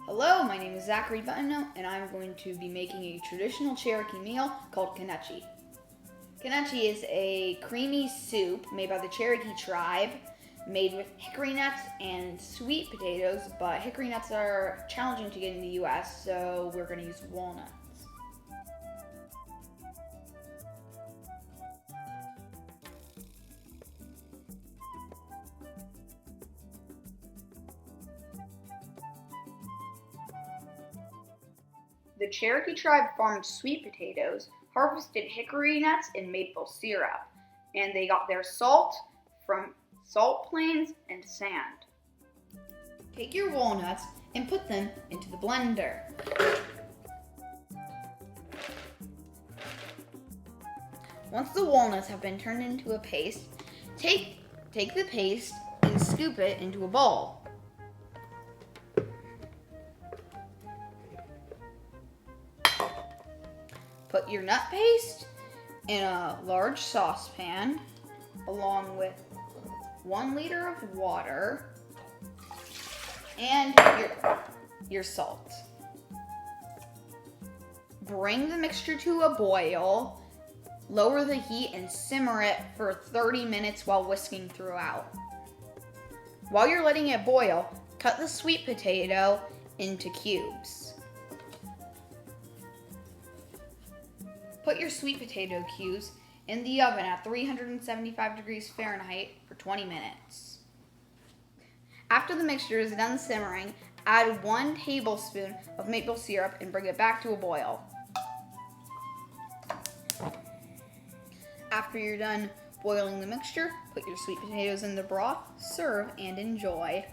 Hello, my name is Zachary Button, and I'm going to be making a traditional Cherokee meal called knutschi. Knutschi is a creamy soup made by the Cherokee tribe, made with hickory nuts and sweet potatoes, but hickory nuts are challenging to get in the US, so we're going to use walnuts. The Cherokee tribe farmed sweet potatoes, harvested hickory nuts, and maple syrup, and they got their salt from salt plains and sand. Take your walnuts and put them into the blender. Once the walnuts have been turned into a paste, take the paste and scoop it into a bowl. Put your nut paste in a large saucepan along with 1 liter of water and your salt. Bring the mixture to a boil, lower the heat and simmer it for 30 minutes while whisking throughout. While you're letting it boil, cut the sweet potato into cubes. Put your sweet potato cubes in the oven at 375 degrees Fahrenheit for 20 minutes. After the mixture is done simmering, add 1 tablespoon of maple syrup and bring it back to a boil. After you're done boiling the mixture, put your sweet potatoes in the broth, serve, and enjoy.